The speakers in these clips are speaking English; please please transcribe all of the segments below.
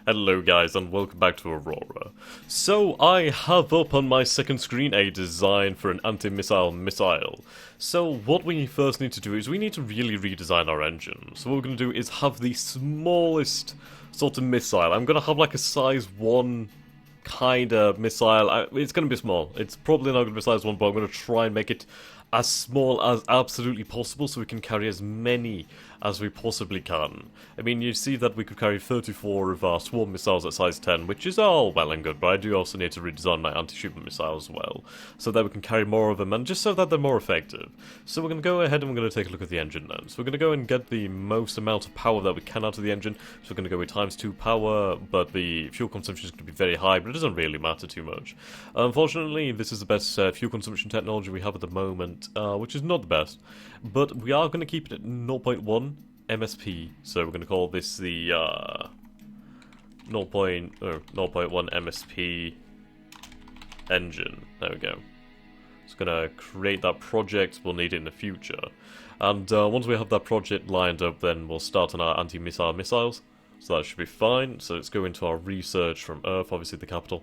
Hello guys and welcome back to Aurora. So I have up on my second screen a design for an anti-missile missile. So what we first need to do is we need to really redesign our engine. So what we're going to do is have the smallest sort of missile. I'm going to have like a size 1 kind of missile. It's going to be small. It's probably not going to be size 1, but I'm going to try and make it as small as absolutely possible so we can carry as many as we possibly can. I mean, you see that we could carry 34 of our swarm missiles at size 10, which is all well and good, but I do also need to redesign my anti-ship missile as well, so that we can carry more of them, and just so that they're more effective. So we're going to go ahead and we're going to take a look at the engine then. So we're going to go and get the most amount of power that we can out of the engine, so we're going to go with ×2 power, but the fuel consumption is going to be very high, but it doesn't really matter too much. Unfortunately, this is the best fuel consumption technology we have at the moment, which is not the best, but we are going to keep it at 0.1 MSP, so we're going to call this the 0.1 MSP engine. There we go. It's going to create that project, we'll need it in the future. And once we have that project lined up, then we'll start on our anti-missile missiles. So that should be fine. So let's go into our research from Earth, obviously the capital.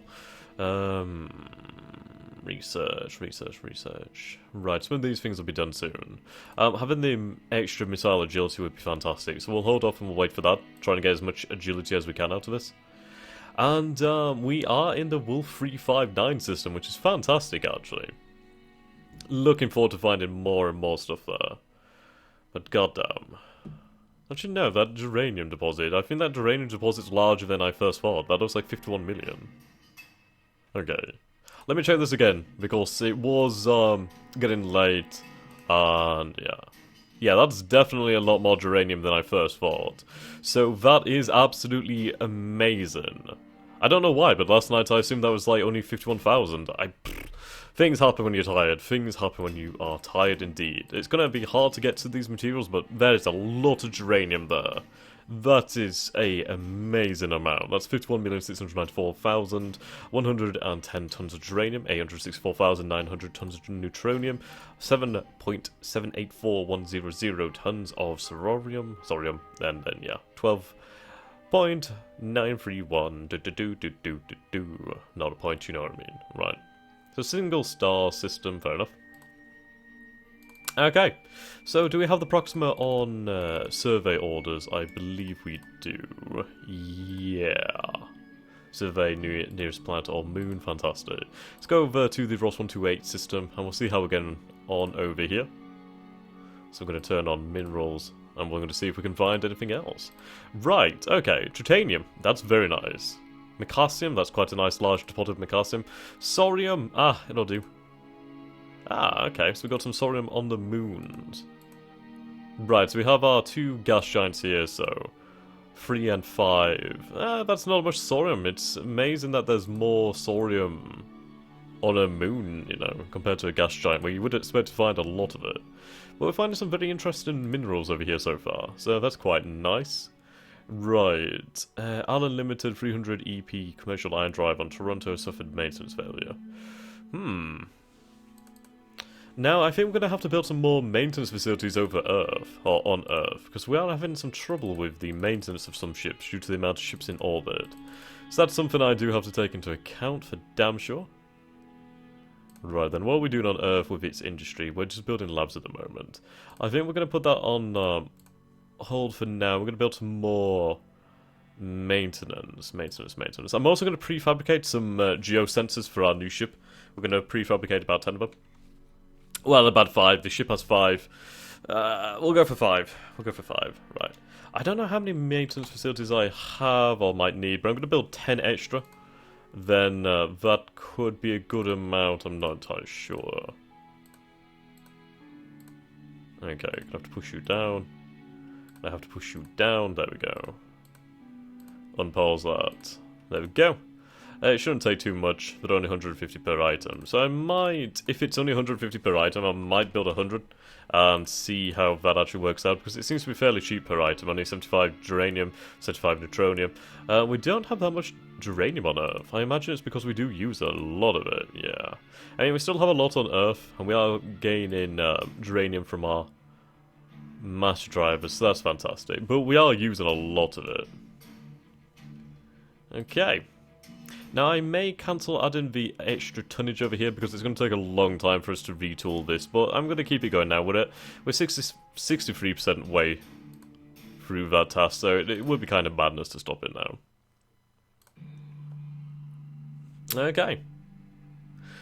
Research. Right, some of these things will be done soon. Having the extra missile agility would be fantastic, so we'll hold off and we'll wait for that, trying to get as much agility as we can out of this. And we are in the Wolf 359 system, which is fantastic actually. Looking forward to finding more and more stuff there. But goddamn. Actually no, that geranium deposit, I think that geranium deposit's larger than I first thought. That looks like 51 million. Okay. Let me check this again, because it was getting late, and yeah. Yeah, that's definitely a lot more geranium than I first thought. So that is absolutely amazing. I don't know why, but last night I assumed that was like only 51,000. Things happen when you're tired. Things happen when you are tired indeed. It's going to be hard to get to these materials, but there's a lot of geranium there. That is a amazing amount. That's 51,694,110 tons of geranium, 864,900 tons of neutronium, 7.784100 tons of thorium, and then yeah, 12.931. Not a point, you know what I mean. Right. So single star system, fair enough. Okay, so do we have the Proxima on survey orders? I believe we do. Yeah. Survey nearest planet or moon, fantastic. Let's go over to the Ross 128 system and we'll see how we're getting on over here. So I'm going to turn on minerals and we're going to see if we can find anything else. Right, okay, titanium, that's very nice. Mecasium, that's quite a nice large deposit of mecasium. Sorium, it'll do. Okay, so we got some thorium on the moons. Right, so we have our 2 gas giants here, so 3 and 5. That's not much thorium. It's amazing that there's more thorium on a moon, you know, compared to a gas giant, where you would expect to find a lot of it. But we're finding some very interesting minerals over here so far, so that's quite nice. Right, Allen Limited 300 EP commercial iron drive on Toronto suffered maintenance failure. Now, I think we're going to have to build some more maintenance facilities over Earth, or on Earth, because we are having some trouble with the maintenance of some ships due to the amount of ships in orbit. So that's something I do have to take into account for damn sure. Right then, what are we doing on Earth with its industry? We're just building labs at the moment. I think we're going to put that on hold for now. We're going to build some more maintenance. I'm also going to prefabricate some geosensors for our new ship. We're going to prefabricate about 10 of them. Well, about 5. The ship has 5. We'll go for 5. Right. I don't know how many maintenance facilities I have or might need, but I'm going to build 10 extra. Then that could be a good amount. I'm not entirely sure. Okay, gonna have to push you down. I have to push you down. There we go. Unpause that. There we go. It shouldn't take too much, but only 150 per item. So I might, if it's only 150 per item, I might build 100 and see how that actually works out, because it seems to be fairly cheap per item. Only 75 geranium, 75 neutronium. We don't have that much geranium on Earth. I imagine it's because we do use a lot of it, yeah. I mean, we still have a lot on Earth, and we are gaining geranium from our master drivers, so that's fantastic. But we are using a lot of it. Okay. Now I may cancel adding the extra tonnage over here because it's going to take a long time for us to retool this, but I'm going to keep it going now with it. We're 63% way through that task, so it would be kind of madness to stop it now. Okay.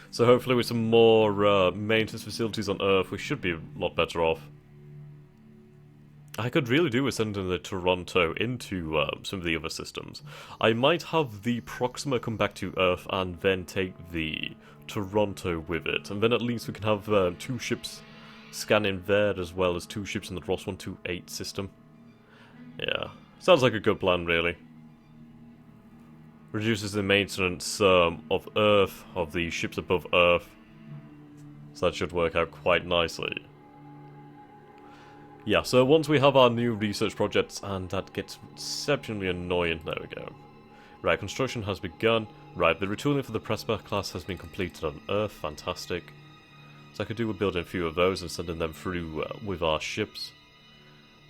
So hopefully with some more maintenance facilities on Earth, we should be a lot better off. I could really do with sending the Toronto into some of the other systems. I might have the Proxima come back to Earth and then take the Toronto with it. And then at least we can have 2 ships scanning there as well as 2 ships in the Ross 128 system. Yeah, sounds like a good plan really. Reduces the maintenance of Earth, of the ships above Earth. So that should work out quite nicely. Yeah, so once we have our new research projects, and that gets exceptionally annoying, there we go. Right, construction has begun. Right, the retooling for the Prespa class has been completed on Earth, fantastic. So I could do with building a few of those and sending them through with our ships.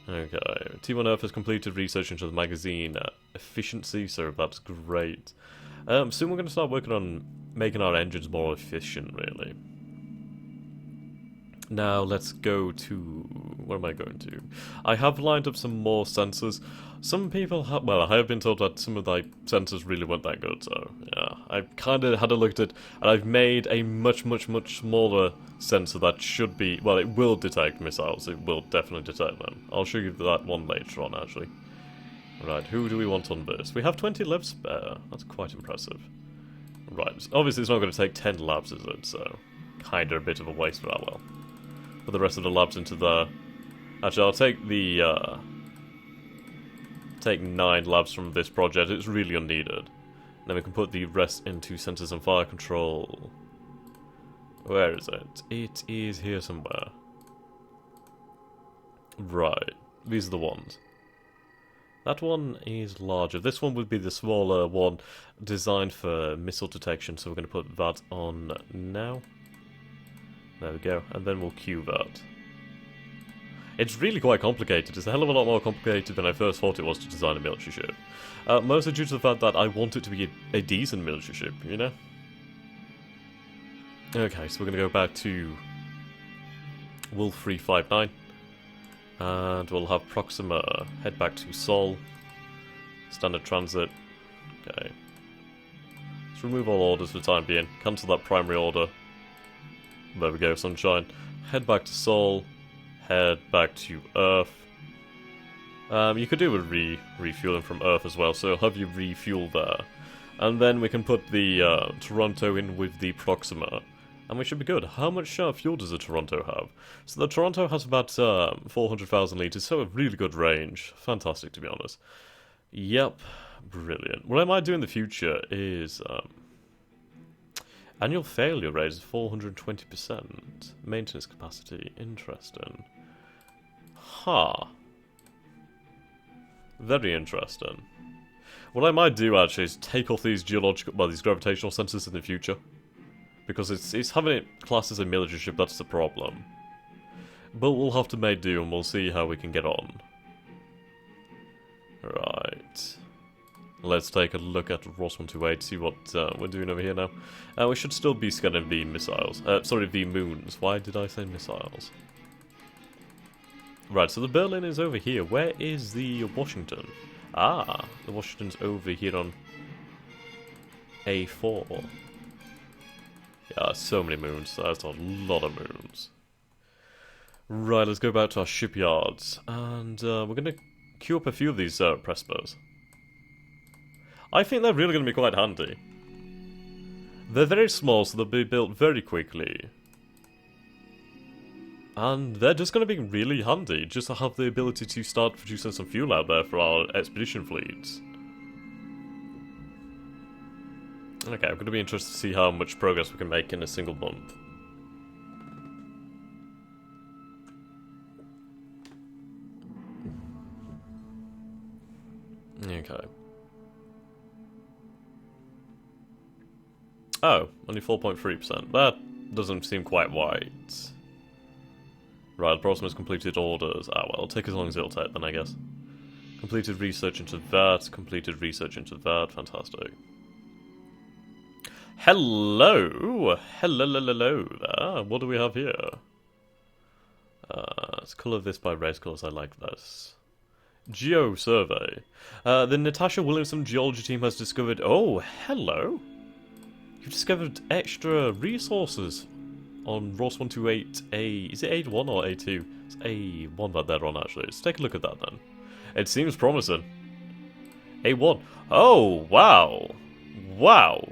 Okay, Team on Earth has completed research into the magazine efficiency, so that's great. Soon we're going to start working on making our engines more efficient, really. Now let's go to... where am I going to? I have lined up some more sensors. Some people have... well, I have been told that some of the sensors really weren't that good, so yeah. I've kind of had a look at it, and I've made a much smaller sensor that should be... well, it will detect missiles. It will definitely detect them. I'll show you that one later on, actually. Right, who do we want on this? We have 20 labs spare. That's quite impressive. Right, obviously it's not going to take 10 labs, is it? So, kind of a bit of a waste, but well. Put the rest of the labs into there. Actually, I'll take the, take 9 labs from this project. It's really unneeded. Then we can put the rest into sensors and fire control. Where is it? It is here somewhere. Right. These are the ones. That one is larger. This one would be the smaller one, designed for missile detection, so we're going to put that on now. There we go, and then we'll queue that. It's really quite complicated. It's a hell of a lot more complicated than I first thought it was to design a military ship. Mostly due to the fact that I want it to be a decent military ship, you know? Okay, so we're going to go back to Wolf 359. And we'll have Proxima head back to Sol. Standard transit. Okay. Let's remove all orders for the time being. Cancel that primary order. There we go, sunshine. Head back to Sol. Head back to Earth. You could do a refueling from Earth as well, so have you refuel there. And then we can put the Toronto in with the Proxima. And we should be good. How much fuel does the Toronto have? So the Toronto has about 400,000 litres, so a really good range. Fantastic, to be honest. Yep, brilliant. What I might do in the future is... annual failure rate is 420%. Maintenance capacity, interesting. Huh. Very interesting. What I might do, actually, is take off these geological... well, these gravitational sensors in the future. Because it's having it classed as a military ship, that's the problem. But we'll have to make do and we'll see how we can get on. Right. Let's take a look at Ross 128, see what we're doing over here now. We should still be scanning the missiles. Sorry, the moons. Why did I say missiles? Right, so the Berlin is over here. Where is the Washington? Ah, the Washington's over here on A4. Yeah, so many moons. That's a lot of moons. Right, let's go back to our shipyards. And we're going to queue up a few of these Prespers. I think they're really going to be quite handy. They're very small, so they'll be built very quickly. And they're just going to be really handy, just to have the ability to start producing some fuel out there for our expedition fleets. Okay, I'm going to be interested to see how much progress we can make in a single month. Okay. Oh, only 4.3%. That doesn't seem quite right. Right, the Proxima's completed orders. Ah, well, it'll take as long as it'll take then, I guess. Completed research into that. Completed research into that. Fantastic. Hello! Hello there. What do we have here? Let's colour this by race colours. I like this. Geo survey. The Natasha Williamson geology team has discovered... Oh, hello! You've discovered extra resources on Ross 128A. Is it A1 or A2? It's A1 that they're on, actually. Let's take a look at that then. It seems promising. A1. Oh, wow. Wow.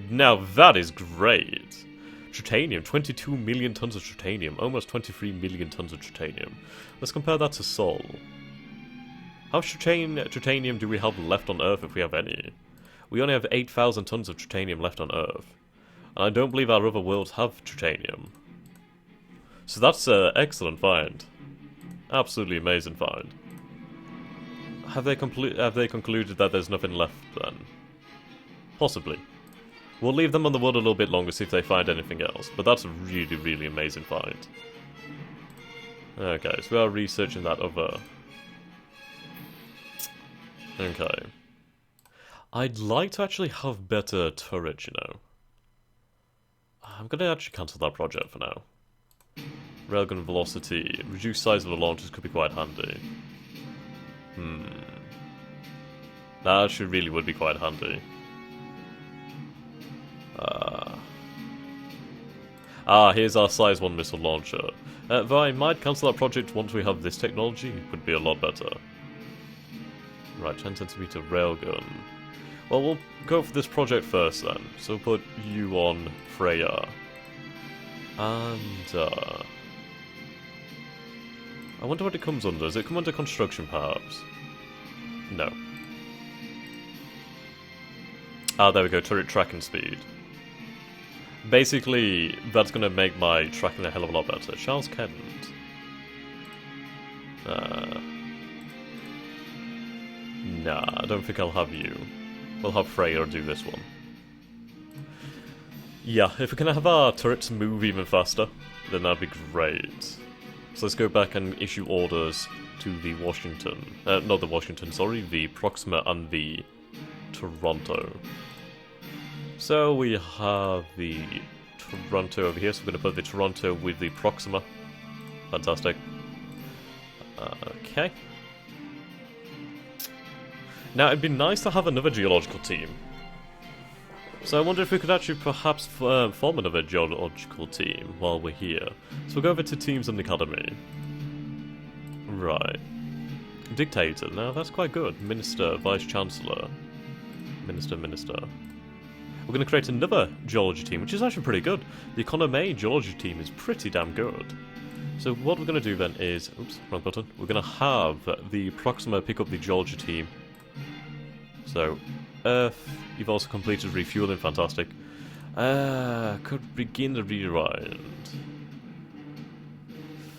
Now that is great. Tritanium. 22 million tons of tritanium. Almost 23 million tons of tritanium. Let's compare that to Sol. How much tritanium do we have left on Earth if we have any? We only have 8,000 tons of tritanium left on Earth. And I don't believe our other worlds have tritanium. So that's an excellent find. Absolutely amazing find. Have they concluded that there's nothing left then? Possibly. We'll leave them on the world a little bit longer, see if they find anything else. But that's a really, really amazing find. Okay, so we are researching that other... Okay. I'd like to actually have better turrets, you know. I'm gonna actually cancel that project for now. Railgun velocity. Reduced size of the launchers could be quite handy. That actually really would be quite handy. Here's our size 1 missile launcher. Though I might cancel that project once we have this technology, it would be a lot better. Right, 10cm railgun. Well, we'll go for this project first then. So we'll put you on Freya. And, I wonder what it comes under. Does it come under construction, perhaps? No. There we go, turret tracking speed. Basically, that's going to make my tracking a hell of a lot better. Charles Kent. Nah, I don't think I'll have you. We'll have Freya do this one. Yeah, if we can have our turrets move even faster, then that'd be great. So let's go back and issue orders to the Washington. Not the Washington, sorry, the Proxima and the Toronto. So we have the Toronto over here, so we're going to put the Toronto with the Proxima. Fantastic. Okay. Now, it'd be nice to have another geological team. So I wonder if we could actually perhaps form another geological team while we're here. So we'll go over to Teams and Academy. Right. Dictator. Now, that's quite good. Minister, Vice-Chancellor. Minister. We're going to create another geology team, which is actually pretty good. The Economy geology team is pretty damn good. So what we're going to do then is... Oops, wrong button. We're going to have the Proxima pick up the geology team. So, Earth, you've also completed refueling, fantastic. Could begin the rewind.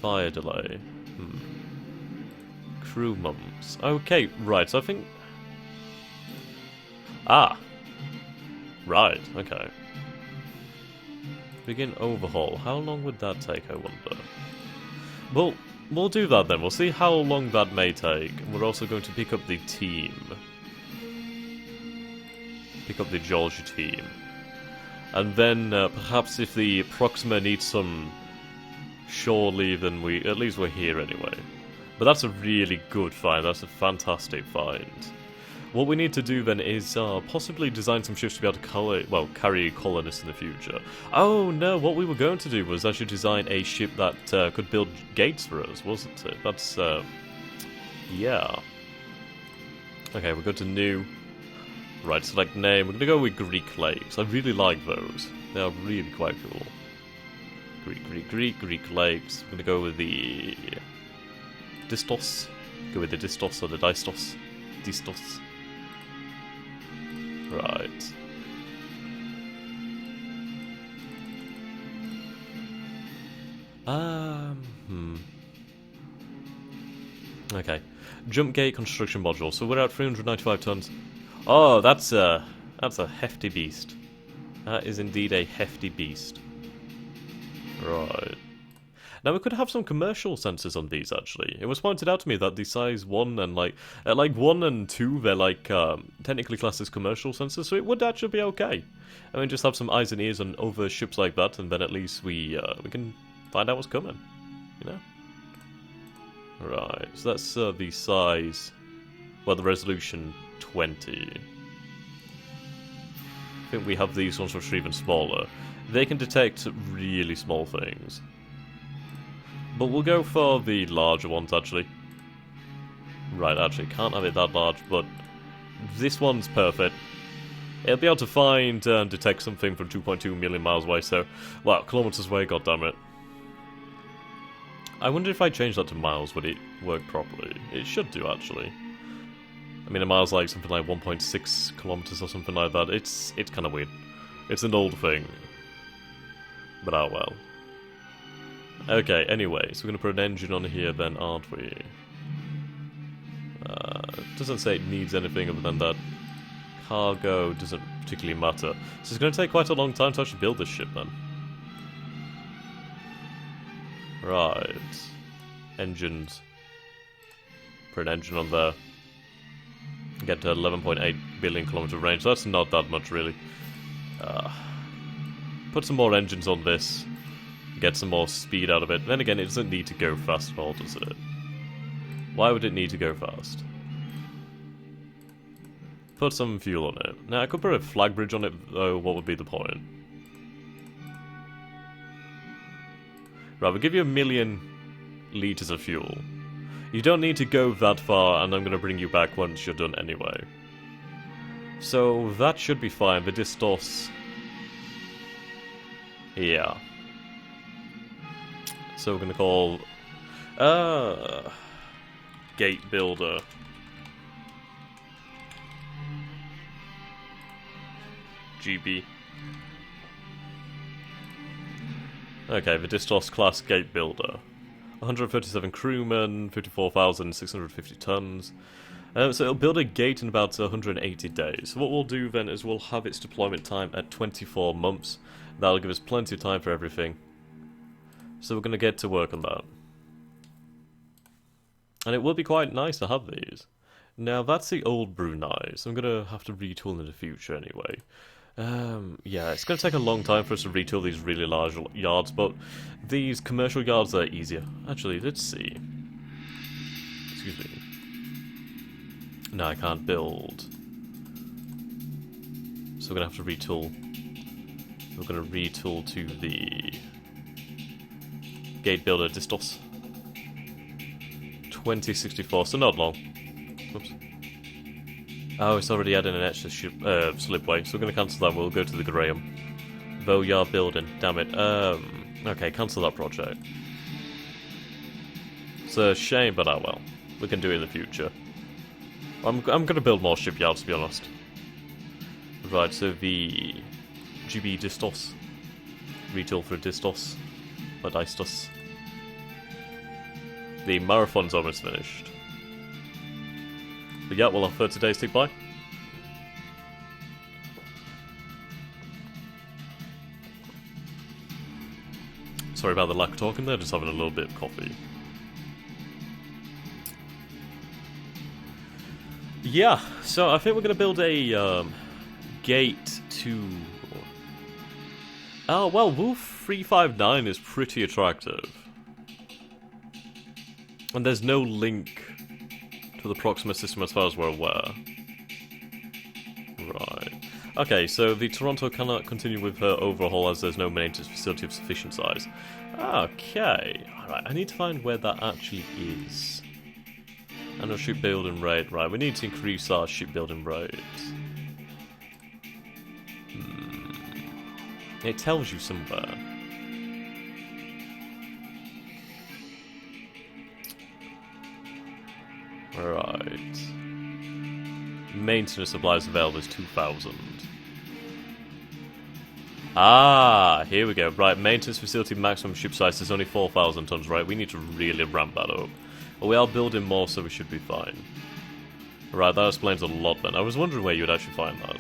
Fire delay. Crew mumps. Okay, right, so I think... Right, okay. Begin overhaul. How long would that take, I wonder? Well, we'll do that then. We'll see how long that may take. We're also going to pick up the team. Pick up the geology team. And then, perhaps if the Proxima needs some shore leave, then at least we're here anyway. But that's a really good find. That's a fantastic find. What we need to do then is possibly design some ships to be able to carry colonists in the future. Oh no, what we were going to do was actually design a ship that could build gates for us, wasn't it? That's, yeah. Okay, we'll go to new. Right, select name. We're going to go with Greek Lakes. I really like those. They are really quite cool. Greek Lakes. We're going to go with the Distos. Go with the Distos or the Distos. Distos. Right. Okay. Jump gate construction module. So we're at 395 tons. Oh, that's a hefty beast. That is indeed a hefty beast. Right. Now we could have some commercial sensors on these actually. It was pointed out to me that the size 1 and at 1 and 2 they're technically classed as commercial sensors, so it would actually be okay. I mean, just have some eyes and ears on over ships like that, and then at least we can find out what's coming, you know? Right, so that's the size, well, the resolution 20. I think we have these ones which are even smaller. They can detect really small things. But we'll go for the larger ones, actually. Right, actually, can't have it that large, but this one's perfect. It'll be able to find and detect something from 2.2 million miles away, so... Wow, kilometers away, goddammit. I wonder if I change that to miles, would it work properly? It should do, actually. I mean, a mile's like something like 1.6 kilometers or something like that. It's kind of weird. It's an old thing. But oh well. Okay, anyway, so we're going to put an engine on here then, aren't we? It doesn't say it needs anything other than that. Cargo doesn't particularly matter. So it's going to take quite a long time to actually build this ship then. Right. Engines. Put an engine on there. Get to 11.8 billion kilometer range. That's not that much, really. Put some more engines on this. Get some more speed out of it. Then again, it doesn't need to go fast at all, does it? Why would it need to go fast? Put some fuel on it. Now, I could put a flag bridge on it, though. What would be the point? Right, we'll give you 1 million litres of fuel. You don't need to go that far, and I'm going to bring you back once you're done anyway. So, that should be fine. The Distos... Yeah. So we're going to call... Gate Builder. GB. Okay, the Distos class Gate Builder. 137 crewmen, 54,650 tons. So it'll build a gate in about 180 days. So what we'll do then is we'll have its deployment time at 24 months. That'll give us plenty of time for everything. So we're going to get to work on that. And it will be quite nice to have these. Now that's the old Brunei, so I'm going to have to retool in the future anyway. Yeah, it's going to take a long time for us to retool these really large yards, but these commercial yards are easier. Actually, let's see. Excuse me. No, I can't build. So we're going to have to retool. We're going to retool to the Gate Builder Distos. 2064, so not long. Oops. Oh, it's already adding an extra slipway, so we're going to cancel that. We'll go to the Graham. Yard building, damn it. Okay, cancel that project. It's a shame, but oh well. We can do it in the future. I'm going to build more shipyards, to be honest. Right, so the GB Distos. Retool for Distos. Or Distos. The marathon's almost finished. But yeah, we'll have today's tick by. Sorry about the lack of talking there, just having a little bit of coffee. Yeah, so I think we're going to build a gate to... Oh, well, Wolf 359 is pretty attractive. And there's no link to the Proxima system as far as we're aware. Right. Okay, so the Toronto cannot continue with her overhaul as there's no maintenance facility of sufficient size. Okay. Alright, I need to find where that actually is. And our shipbuilding rate. Right, we need to increase our shipbuilding rate. It tells you somewhere. Right. Maintenance supplies available is 2,000. Ah, here we go. Right, maintenance facility maximum ship size is only 4,000 tons, right? We need to really ramp that up. But we are building more, so we should be fine. Right, that explains a lot then. I was wondering where you would actually find that.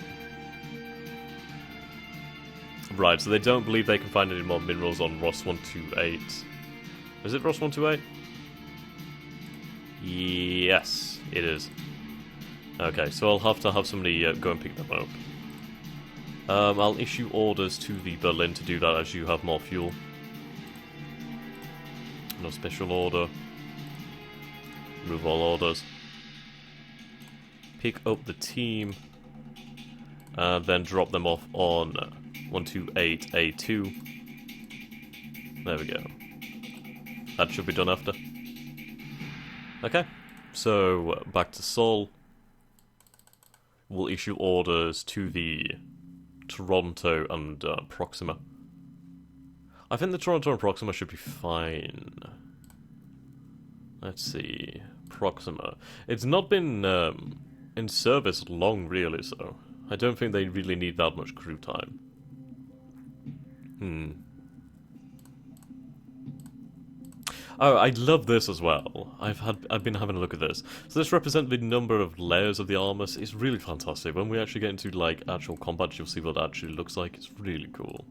Right, so they don't believe they can find any more minerals on Ross 128. Is it Ross 128? Yes, it is. Okay, so I'll have to have somebody go and pick them up. I'll issue orders to the Berlin to do that as you have more fuel. No special order. Remove all orders. Pick up the team. And then drop them off on 128A2. There we go. That should be done after. Okay, so back to Seoul. We'll issue orders to the Toronto and Proxima. I think the Toronto and Proxima should be fine. Let's see. Proxima. It's not been in service long, really, so I don't think they really need that much crew time. Oh, I love this as well. I've been having a look at this. So this represents the number of layers of the armor. It's really fantastic. When we actually get into like actual combat, you'll see what it actually looks like. It's really cool.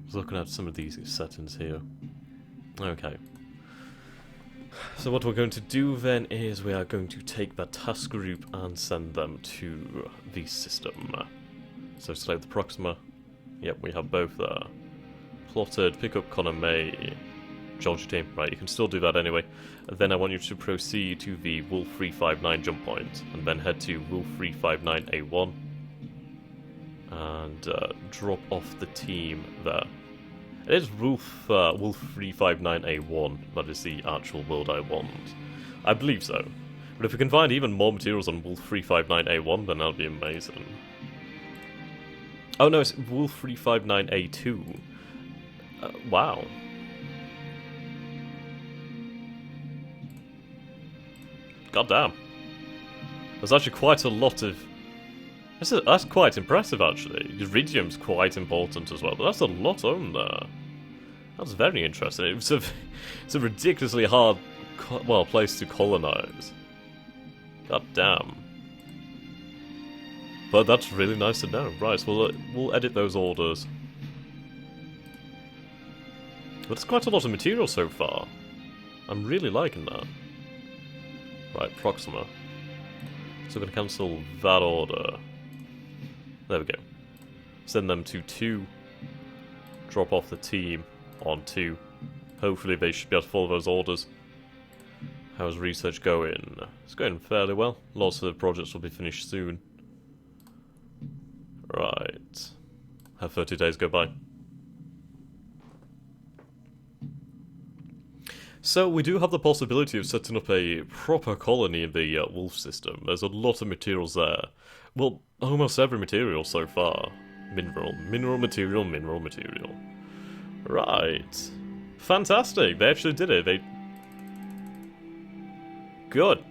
Just looking at some of these settings here. Okay. So what we're going to do then is we are going to take that task group and send them to the system. So select the Proxima. Yep, we have both there. Plotted, pick up Connor May. Georgia team. Right, you can still do that anyway. Then I want you to proceed to the Wolf 359 jump point, and then head to Wolf 359A1, and drop off the team there. It is Wolf 359A1, that is the actual world I want. I believe so. But if we can find even more materials on Wolf 359A1, then that'll be amazing. Oh no, it's Wolf 359A2. Wow. God damn. There's actually quite a lot of... That's quite impressive, actually. Iridium's quite important as well, but that's a lot on there. That's very interesting. It's a ridiculously hard, place to colonize. God damn. But that's really nice to know. Right, so we'll edit those orders. But it's quite a lot of material so far. I'm really liking that. Right, Proxima. So we're going to cancel that order. There we go. Send them to 2. Drop off the team on 2. Hopefully they should be able to follow those orders. How's research going? It's going fairly well. Lots of projects will be finished soon. Right. Have 30 days go by. So we do have the possibility of setting up a proper colony in the Wolf system. There's a lot of materials there. Well, almost every material so far. Mineral material. Right. Fantastic, they actually did it. Good.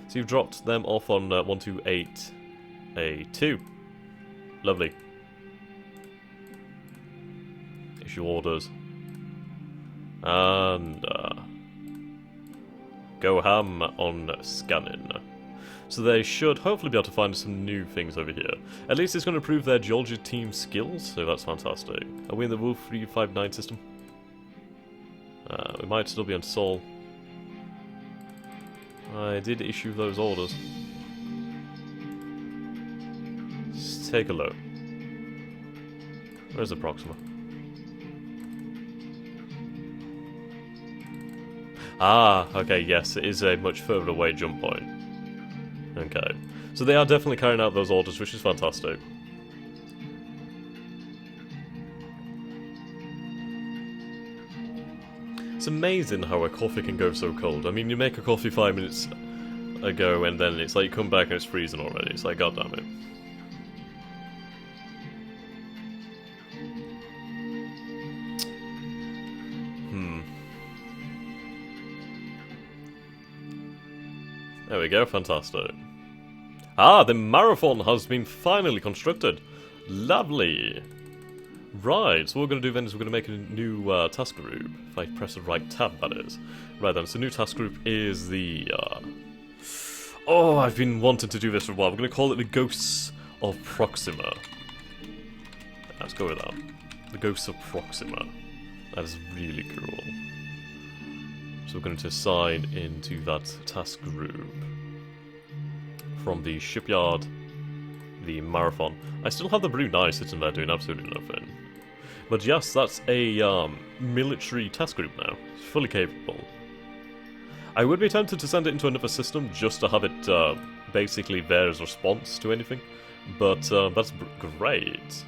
So you've dropped them off on 128A2. Lovely. Issue orders. And go ham on scanning. So they should hopefully be able to find some new things over here. At least it's going to improve their geology team skills, so that's fantastic. Are we in the Wolf 359 system? We might still be on Seoul. I did issue those orders. Let's take a look. Where's the Proxima? Ah, okay, yes, it is a much further away jump point. Okay. So they are definitely carrying out those orders, which is fantastic. It's amazing how a coffee can go so cold. I mean, you make a coffee 5 minutes ago, and then it's like you come back and it's freezing already. It's like, god damn it. There we go, fantastic. Ah, the marathon has been finally constructed. Lovely. Right, so what we're going to do then is we're going to make a new task group. If I press the right tab, that is. Right then, so new task group is the... Oh, I've been wanting to do this for a while. We're going to call it the Ghosts of Proxima. Let's go with that. The Ghosts of Proxima. That is really cool. So we're going to assign into that task group from the shipyard, the marathon. I still have the Brunei sitting there doing absolutely nothing. But yes, that's a military task group now. It's fully capable. I would be tempted to send it into another system just to have it basically there as a response to anything. But that's great.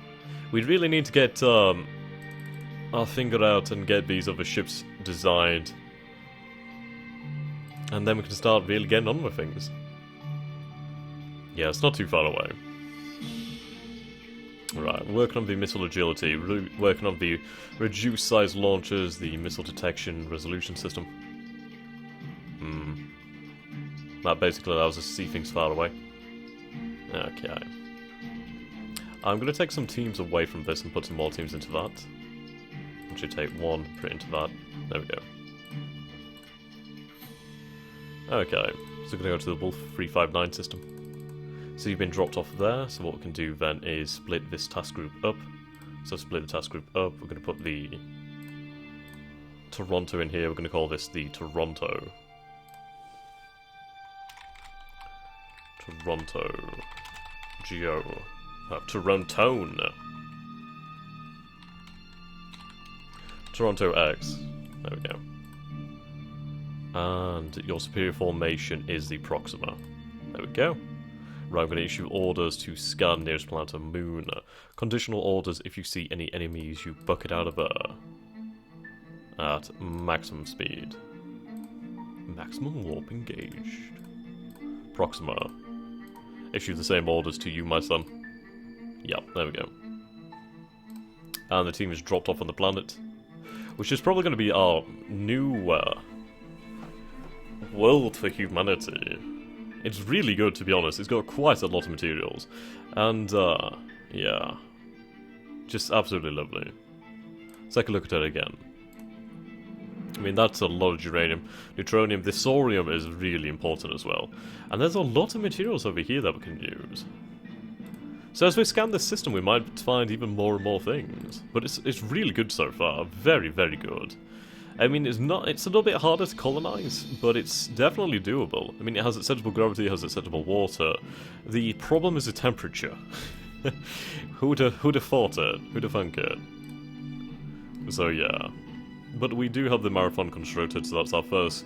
We really need to get our finger out and get these other ships designed. And then we can start really getting on with things. Yeah, it's not too far away. Right, working on the missile agility, working on the reduced size launchers, the missile detection resolution system. That basically allows us to see things far away. Okay. I'm going to take some teams away from this and put some more teams into that. I should take one, put it into that. There we go. Okay, so we're going to go to the Wolf 359 system. So you've been dropped off there, so what we can do then is split this task group up. So split the task group up, we're going to put the Toronto in here, we're going to call this the Toronto. Torontone. Toronto X. There we go. And your superior formation is the Proxima. There we go. Right, I'm going to issue orders to scan nearest planet and moon. Conditional orders: if you see any enemies, you bucket out of there. At maximum speed. Maximum warp engaged. Proxima. Issue the same orders to you, my son. Yep, there we go. And the team is dropped off on the planet, which is probably going to be our new world for humanity. It's really good, to be honest. It's got quite a lot of materials. And, yeah. Just absolutely lovely. Let's take a look at it again. I mean, that's a lot of uranium. Neutronium, this thorium is really important as well. And there's a lot of materials over here that we can use. So as we scan this system, we might find even more and more things. But it's really good so far. Very, very good. I mean, it's a little bit harder to colonize, but it's definitely doable. I mean, it has acceptable gravity, it has acceptable water. The problem is the temperature. Who'd have thought it? Who'd have thunk it? So yeah. But we do have the Marathon constructed, so that's our first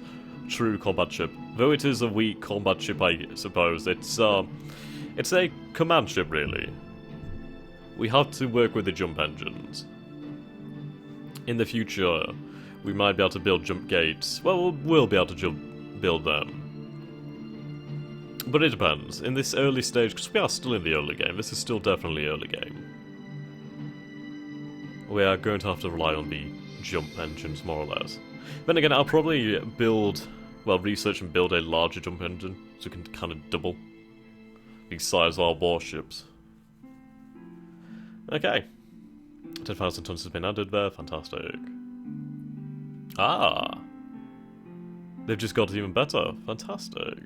true combat ship. Though it is a weak combat ship, I suppose. It's a command ship, really. We have to work with the jump engines. In the future, we might be able to build jump gates. Well, we'll be able to build them. But it depends. In this early stage, because we are still in the early game, this is still definitely early game. We are going to have to rely on the jump engines, more or less. Then again, I'll probably research and build a larger jump engine, so we can kind of double the size of our warships. Okay. 10,000 tons has been added there, fantastic. Ah! They've just got even better, fantastic.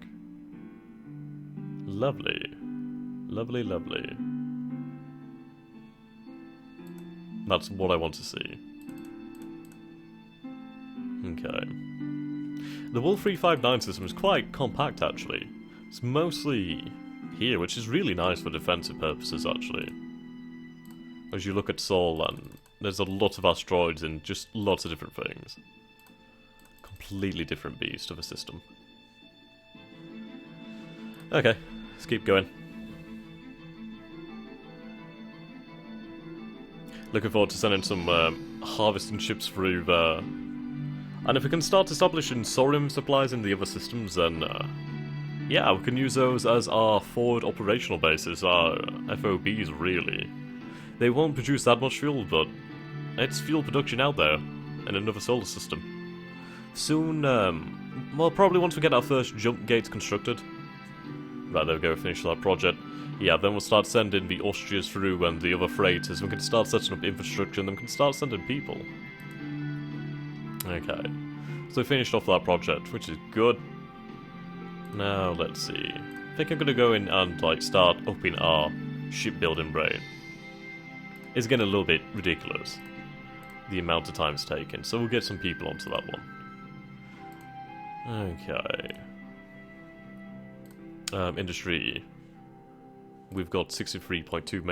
Lovely. Lovely, lovely. That's what I want to see. Okay. The Wolf 359 system is quite compact, actually. It's mostly here, which is really nice for defensive purposes, actually. As you look at Sol, and there's a lot of asteroids and just lots of different things. Completely different beast of a system. Okay, let's keep going. Looking forward to sending some harvesting ships through there. And if we can start establishing thorium supplies in the other systems, then yeah, we can use those as our forward operational bases, our FOBs, really. They won't produce that much fuel, but it's fuel production out there in another solar system. Soon, well, probably once we get our first jump gates constructed. Right, there we go, finish that project. Yeah, then we'll start sending the Austrias through and the other freighters. We can start setting up infrastructure and then we can start sending people. Okay, so we finished off that project, which is good. Now, let's see. I think I'm going to go in and, like, start upping our shipbuilding rate. It's getting a little bit ridiculous, the amount of time it's taken, so we'll get some people onto that one. Okay. Industry. We've got 63.2